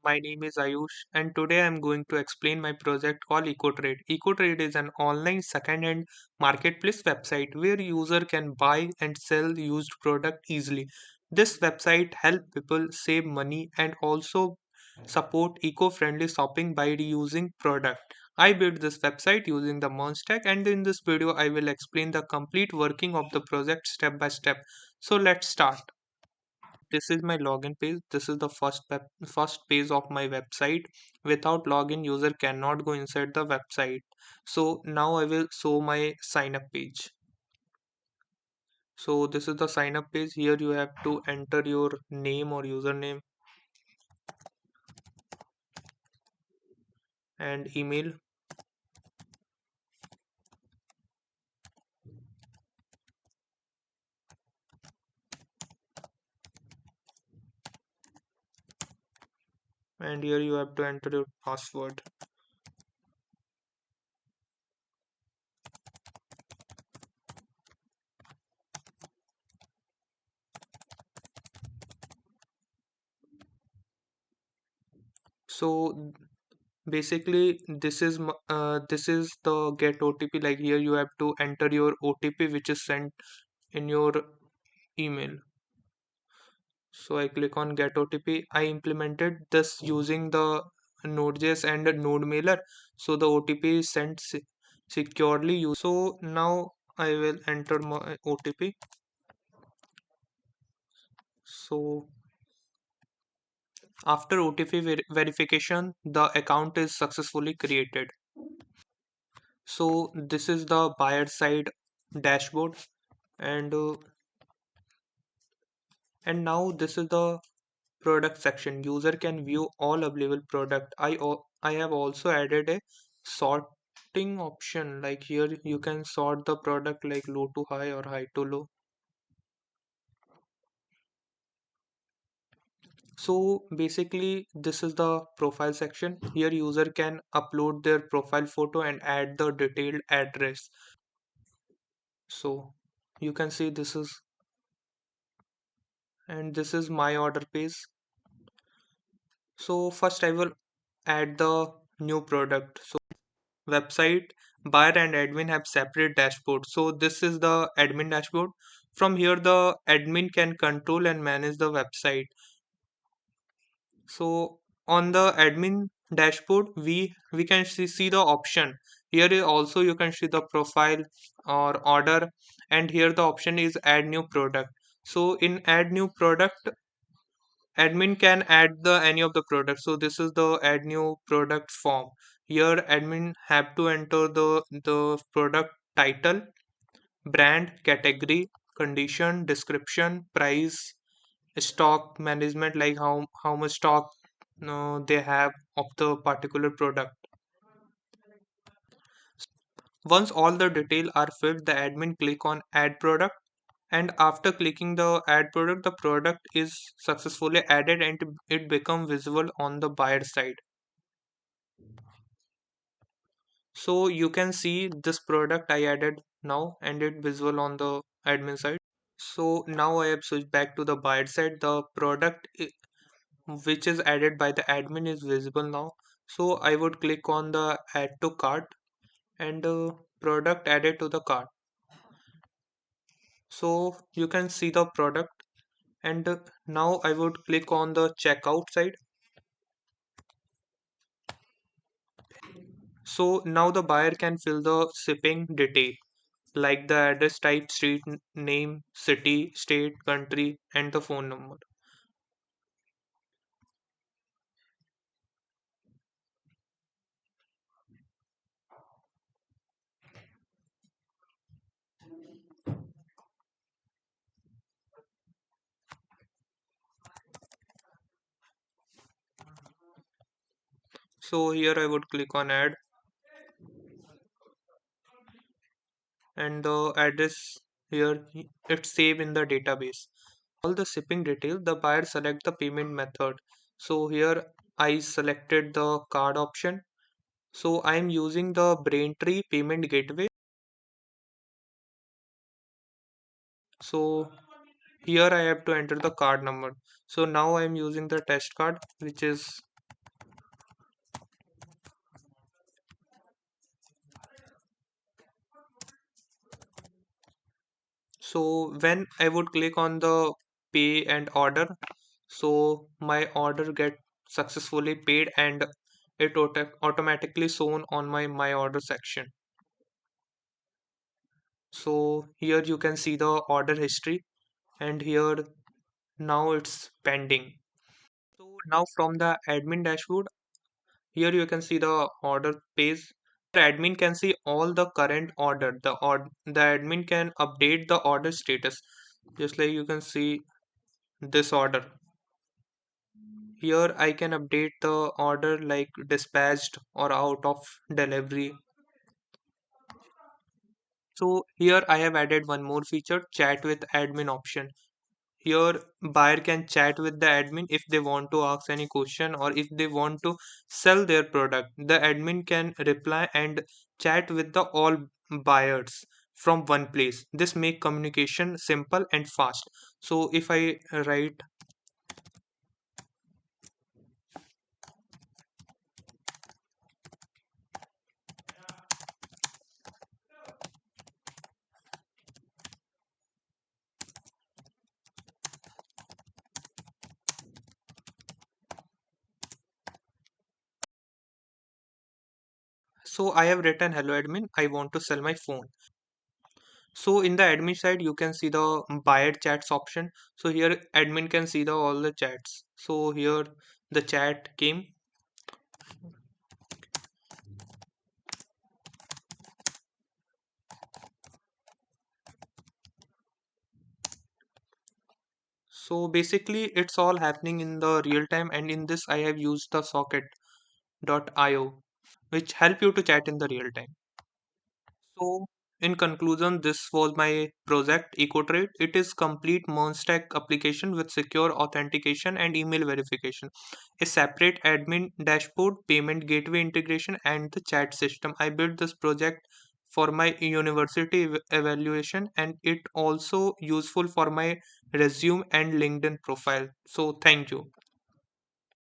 My name is Ayush, and today I'm going to explain my project called EcoTrade. EcoTrade is an online second-hand marketplace website where user can buy and sell used product easily. This website helps people save money and also support eco-friendly shopping by reusing product. I built this website using the MERN stack, and in this video I will explain the complete working of the project step by step. So let's start. This is my login page. This is the first page of my website. Without login, user cannot go inside the website. So now I will show my sign up page. So this is the sign up page. Here you have to enter your name or username and email. And here you have to enter your password. So basically this is the get OTP. Like here you have to enter your OTP which is sent in your email. So I click on get OTP. I implemented this using the Node.js and a node mailer. So the OTP is sent securely. So now I will enter my OTP. So after OTP verification, the account is successfully created. So this is the buyer side dashboard, and now this is the product section. User can view all available product. I have also added a sorting option. Like here you can sort the product like low to high or high to low. So basically this is the profile section. Here user can upload their profile photo and add the detailed address. So you can see this is, and this is my order page. So first I will add the new product. So website buyer and admin have separate dashboard. So this is the admin dashboard. From here the admin can control and manage the website. So on the admin dashboard we can see the option. Here also you can see the profile or order, and here the option is add new product. So in add new product, admin can add the any of the products. So this is the add new product form. Here admin have to enter the product title, brand, category, condition, description, price, stock management, like how much stock they have of the particular product. Once all the detail are filled, the admin click on add product, and after clicking the add product, the product is successfully added and it become visible on the buyer side. So you can see this product I added now and it visible on the admin side. So now I have switched back to the buyer side. The product which is added by the admin is visible now. So I would click on the add to cart, and product added to the cart. So you can see the product, and now I would click on the checkout side. So now the buyer can fill the shipping detail like the address type, street name, city, state, country, and the phone number. So here I would click on add, and the address here it's saved in the database. All the shipping detail, the buyer select the payment method. So here I selected the card option. So I am using the Braintree payment gateway. So here I have to enter the card number. So now I am using the test card, which is So when I would click on the pay and order, so my order get successfully paid and it automatically shown on my order section. So here you can see the order history, and here now it's pending. So now from the admin dashboard, here you can see the order page. The admin can see all the current order. The admin can update the order status. Just like you can see this order. Here I can update the order like dispatched or out of delivery. So here I have added one more feature, chat with admin option. Here buyer can chat with the admin if they want to ask any question or if they want to sell their product. The admin can reply and chat with the all buyers from one place. This make communication simple and fast. So if I write, so I have written hello admin, I want to sell my phone. So in the admin side, you can see the buyer chats option. So here admin can see the all the chats. So here the chat came. So basically it's all happening in the real time, and in this I have used the socket.io which help you to chat in the real time. So, in conclusion, this was my project EcoTrade. It is complete MERN stack application with secure authentication and email verification, a separate admin dashboard, payment gateway integration, and the chat system. I built this project for my university evaluation, and it also useful for my resume and LinkedIn profile. So, thank you.